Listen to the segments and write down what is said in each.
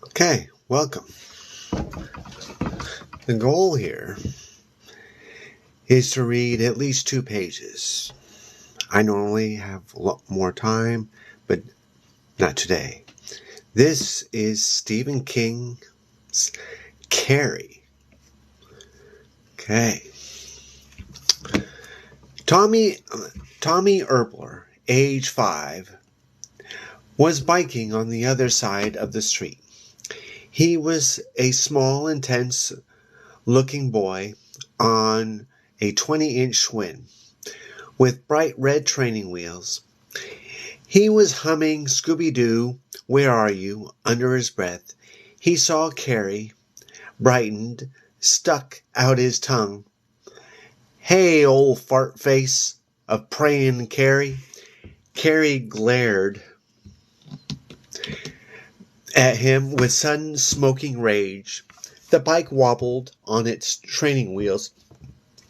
Okay, welcome. The goal here is to read at least 2 pages. I normally have a lot more time, but not today. This is Stephen King's Carrie. Okay. Tommy Erbler, age 5, was biking on the other side of the street. He was a small, intense-looking boy on a 20-inch Schwinn with bright red training wheels. He was humming Scooby-Doo, Where Are You? Under his breath. He saw Carrie, brightened, stuck out his tongue. Hey, old fart face of prayin' Carrie. Carrie glared at him with sudden smoking rage. The bike wobbled on its training wheels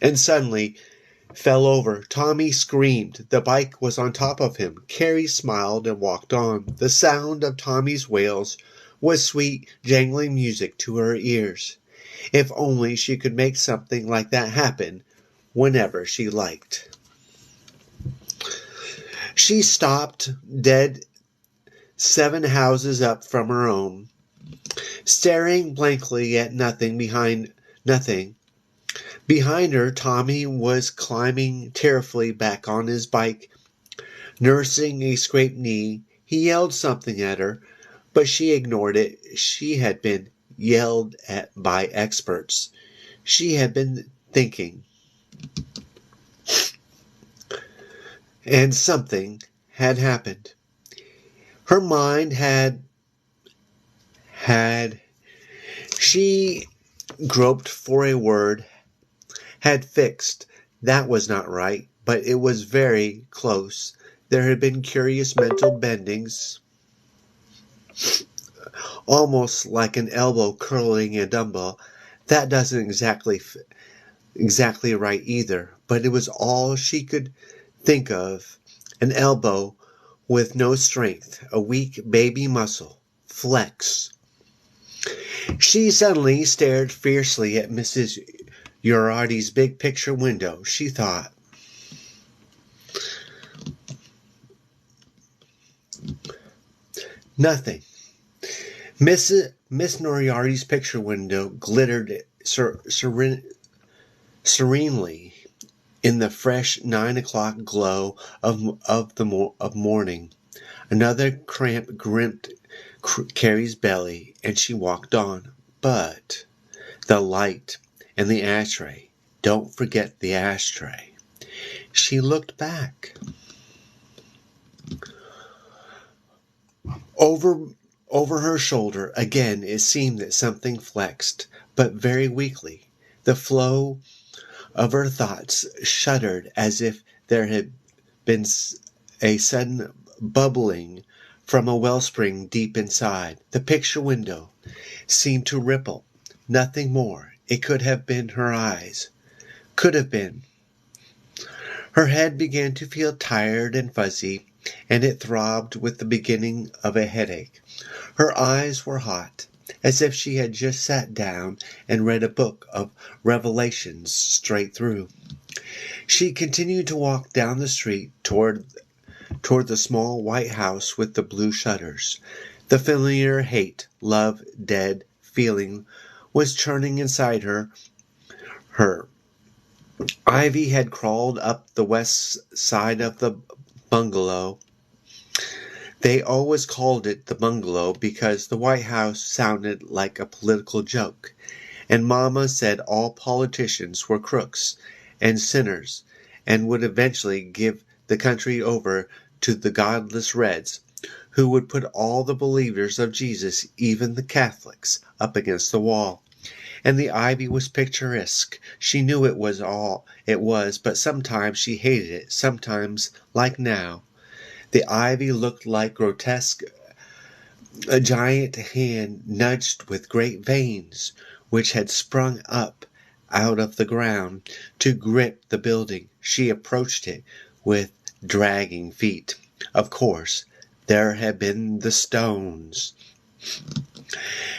and suddenly fell over. Tommy screamed. The bike was on top of him. Carrie smiled and walked on. The sound of Tommy's wails was sweet, jangling music to her ears. If only she could make something like that happen whenever she liked. She stopped dead 7 houses up from her own, staring blankly at nothing. Behind her, Tommy was climbing tearfully back on his bike, nursing a scraped knee. He yelled something at her, but she ignored it. She had been yelled at by experts. She had been thinking. And something had happened. Her mind she groped for a word, had fixed. That was not right, but it was very close. There had been curious mental bendings, almost like an elbow curling a dumbbell. That doesn't exactly right either, but it was all she could think of. An elbow with no strength, a weak baby muscle. Flex. She suddenly stared fiercely at Mrs. Uriarty's big picture window. She thought, nothing. Miss Moriarty's picture window glittered serenely in the fresh 9 o'clock glow of morning. Another cramp gripped Carrie's belly, and she walked on. But the light and the ashtray. Don't forget the ashtray. She looked back. Over her shoulder, again, it seemed that something flexed, but very weakly. The flow of her thoughts shuddered as if there had been a sudden bubbling from a wellspring deep inside. The picture window seemed to ripple. Nothing more. It could have been her eyes. Could have been. Her head began to feel tired and fuzzy, and it throbbed with the beginning of a headache. Her eyes were hot, as if she had just sat down and read a book of Revelations straight through. She continued to walk down the street toward the small white house with the blue shutters. The familiar hate, love, dead feeling was churning inside her. Ivy had crawled up the west side of the bungalow. They always called it the bungalow because the White House sounded like a political joke, and Mama said all politicians were crooks and sinners and would eventually give the country over to the godless Reds, who would put all the believers of Jesus, even the Catholics, up against the wall. And the ivy was picturesque. She knew it was all it was, but sometimes she hated it, sometimes, like now. The ivy looked like grotesque, a giant hand nudged with great veins, which had sprung up out of the ground to grip the building. She approached it with dragging feet. Of course, there had been the stones.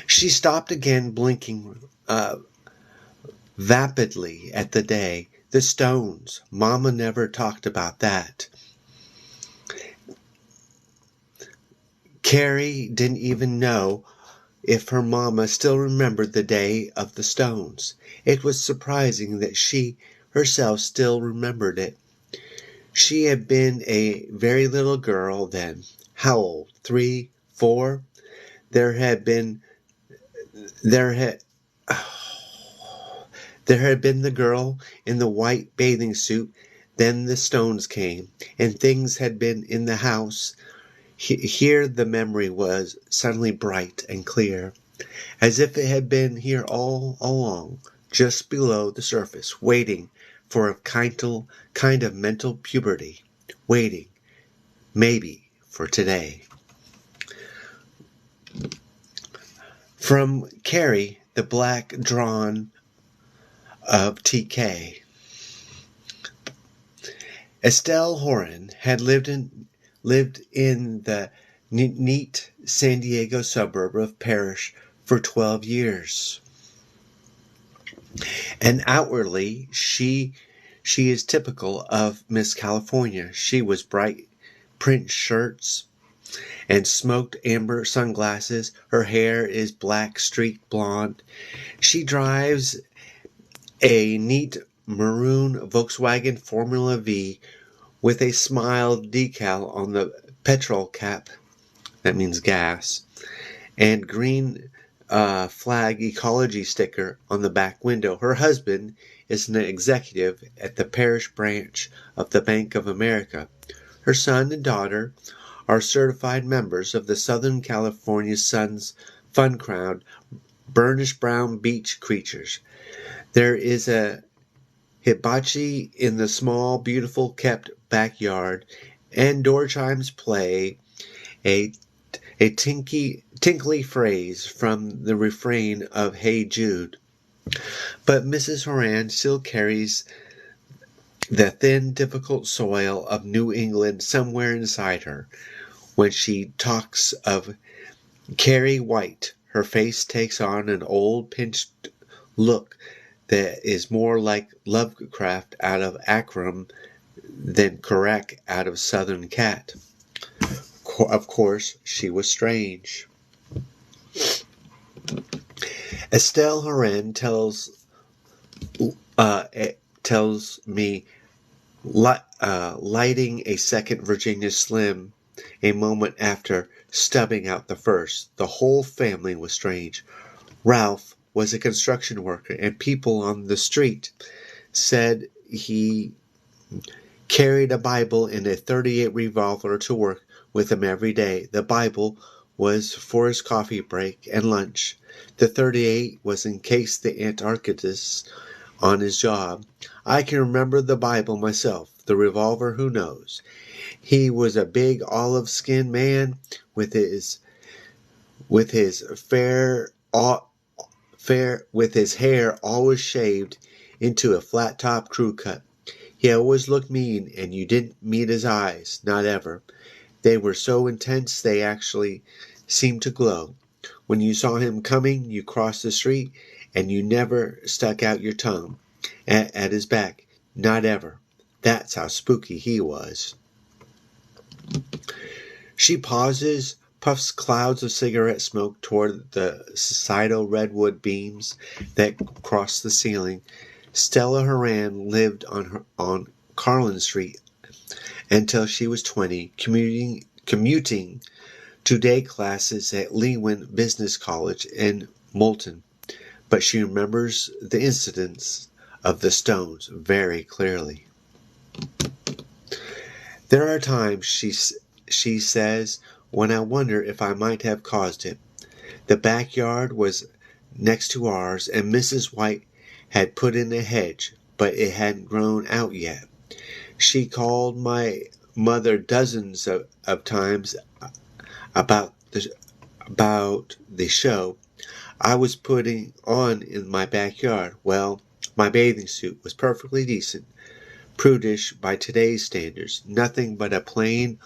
She stopped again, blinking vapidly at the day. The stones. Mama never talked about that. Carrie didn't even know if her mama still remembered the day of the stones. It was surprising that she herself still remembered it. She had been a very little girl then. How old? 3, 4? There had been there had there had been the girl in the white bathing suit. Then the stones came, and things had been in the house. Here the memory was suddenly bright and clear, as if it had been here all along, just below the surface, waiting for a kind of mental puberty, waiting, maybe, for today. From Carrie, the black drawn of TK. Estelle Horan had lived in the neat San Diego suburb of Parrish for 12 years. And outwardly, she is typical of Miss California. She was bright print shirts and smoked amber sunglasses. Her hair is black streaked blonde. She drives a neat maroon Volkswagen Formula V with a smile decal on the petrol cap, that means gas, and green flag ecology sticker on the back window. Her husband is an executive at the Parish branch of the Bank of America. Her son and daughter are certified members of the Southern California Sun's Fun Crowd, burnished brown beach creatures. There is a hibachi in the small, beautiful kept backyard, and door chimes play a tinkly phrase from the refrain of Hey Jude. But Mrs. Horan still carries the thin, difficult soil of New England somewhere inside her. When she talks of Carrie White, her face takes on an old, pinched look that is more like Lovecraft out of Akram than Correct out of Southern Cat. Of course, she was strange. Estelle Horan tells me, lighting a second Virginia Slim a moment after stubbing out the first. The whole family was strange. Ralph was a construction worker, and people on the street said he carried a Bible and a .38 revolver to work with him every day. The Bible was for his coffee break and lunch. The .38 was in case the Antarctic on his job. I can remember the Bible myself. The revolver, who knows? He was a big olive-skinned man with his hair always shaved into a flat-top crew cut. He always looked mean, and you didn't meet his eyes, not ever. They were so intense they actually seemed to glow. When you saw him coming, you crossed the street, and you never stuck out your tongue at his back, not ever. That's how spooky he was. She pauses, puffs clouds of cigarette smoke toward the societal redwood beams that cross the ceiling. Stella Horan lived on Carlin Street until she was 20, commuting to day classes at Lewin Business College in Moulton. But she remembers the incidents of the stones very clearly. There are times, she says, when I wonder if I might have caused it. The backyard was next to ours, and Mrs. White had put in a hedge, but it hadn't grown out yet. She called my mother dozens of times about the show I was putting on in my backyard. Well, my bathing suit was perfectly decent, prudish by today's standards, nothing but a plain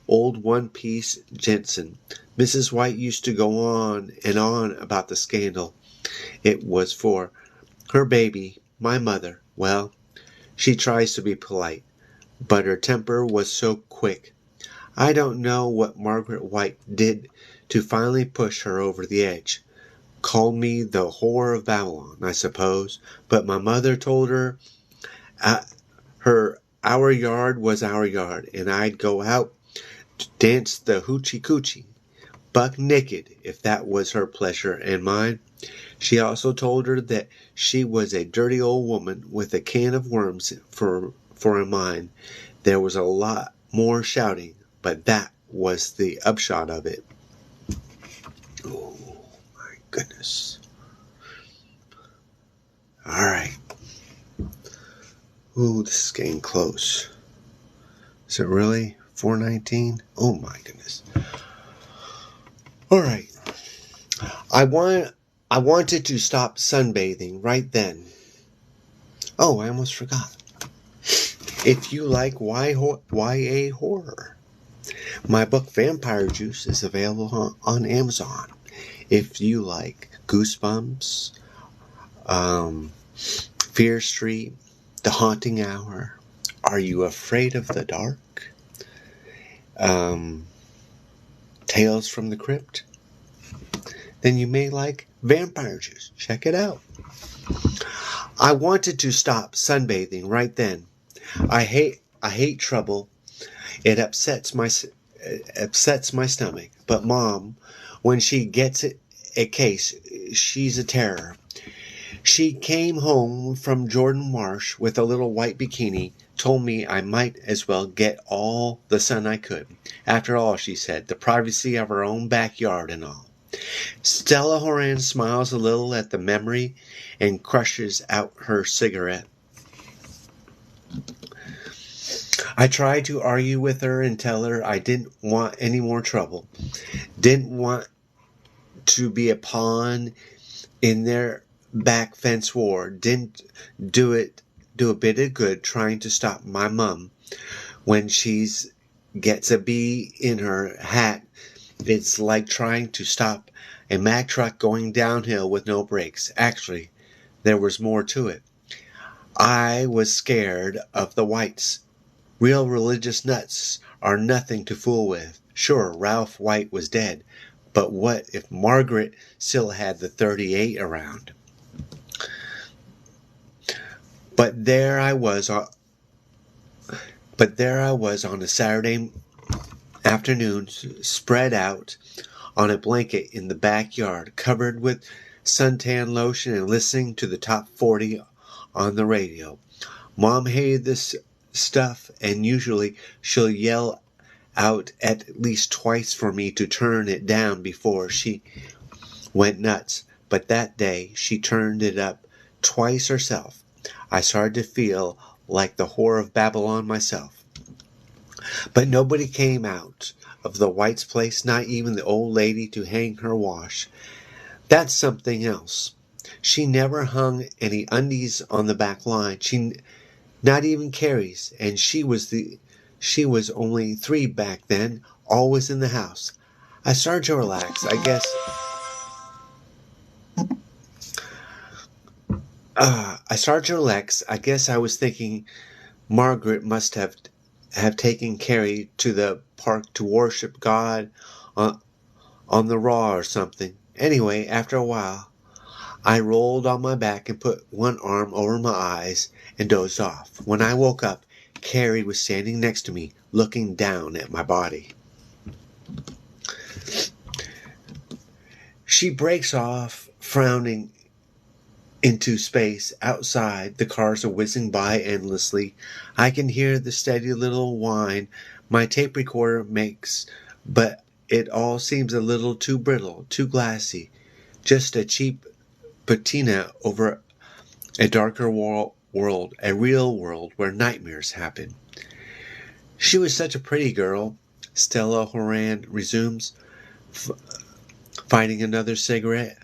old one-piece Jensen. Mrs. White used to go on and on about the scandal. It was for her baby, my mother. Well, she tries to be polite, but her temper was so quick. I don't know what Margaret White did to finally push her over the edge. Called me the whore of Babylon, I suppose, but my mother told her uh, our yard was our yard, and I'd go out to dance the hoochie coochie, buck naked, if that was her pleasure and mine. She also told her that she was a dirty old woman with a can of worms for a mind. There was a lot more shouting, but that was the upshot of it. Oh, my goodness. All right. Ooh, this is getting close. Is it really 4:19? Oh, my goodness. All right. I wanted to stop sunbathing right then. Oh, I almost forgot. If you like YA horror, my book Vampire Juice is available on Amazon. If you like Goosebumps, Fear Street, The Haunting Hour, Are You Afraid of the Dark, Tales from the Crypt, then you may like Vampire Juice. Check it out. I wanted to stop sunbathing right then. I hate trouble. It upsets my stomach. But Mom, when she gets a case, she's a terror. She came home from Jordan Marsh with a little white bikini, told me I might as well get all the sun I could. After all, she said, the privacy of our own backyard and all. Stella Horan smiles a little at the memory and crushes out her cigarette. I tried to argue with her and tell her I didn't want any more trouble. Didn't want to be a pawn in their back fence war. Didn't do a bit of good trying to stop my mum when she's gets a bee in her hat. It's like trying to stop a Mack truck going downhill with no brakes. Actually, there was more to it. I was scared of the Whites. Real religious nuts are nothing to fool with. Sure, Ralph White was dead, but what if Margaret still had the .38 around? But there I was on a Saturday afternoon, spread out on a blanket in the backyard, covered with suntan lotion and listening to the top 40 on the radio. Mom hated this stuff, and usually she'll yell out at least twice for me to turn it down before she went nuts. But that day she turned it up twice herself. I started to feel like the whore of Babylon myself. But nobody came out of the White's place, not even the old lady to hang her wash. That's something else. She never hung any undies on the back line. Not even Carrie's, and she was only 3 back then, always in the house. I started to relax, I guess. I guess I was thinking Margaret must have taken Carrie to the park to worship God on the raw or something. Anyway, after a while, I rolled on my back and put one arm over my eyes and dozed off. When I woke up, Carrie was standing next to me, looking down at my body. She breaks off, frowning into space. Outside, the cars are whizzing by endlessly. I can hear the steady little whine my tape recorder makes, but it all seems a little too brittle, too glassy. Just a cheap patina over a darker world, a real world where nightmares happen. She was such a pretty girl, Stella Horan resumes, finding another cigarette.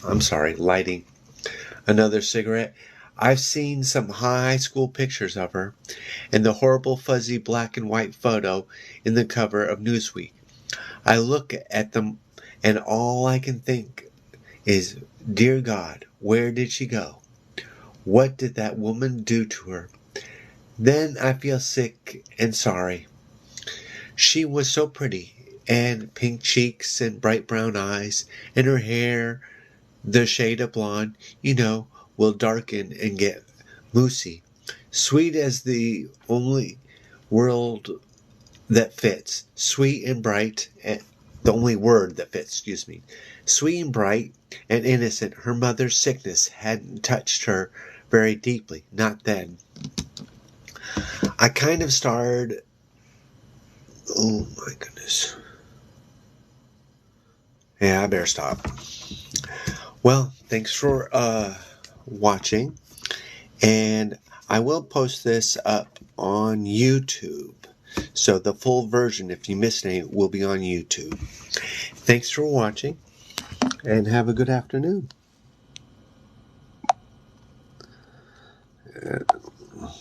I'm sorry, lighting another cigarette. I've seen some high school pictures of her, and the horrible fuzzy black and white photo in the cover of Newsweek. I look at them, and all I can think is, dear God, where did she go? What did that woman do to her? Then I feel sick and sorry. She was so pretty, and pink cheeks and bright brown eyes, and her hair, the shade of blonde, will darken and get moosey. Sweet as the only world that fits. Sweet and bright, and the only word that fits, excuse me. Sweet and bright and innocent. Her mother's sickness hadn't touched her very deeply, not then. I kind of started. Oh my goodness. Yeah, I better stop. Well, thanks for watching, and I will post this up on YouTube. So the full version, if you missed any, will be on YouTube. Thanks for watching, and have a good afternoon.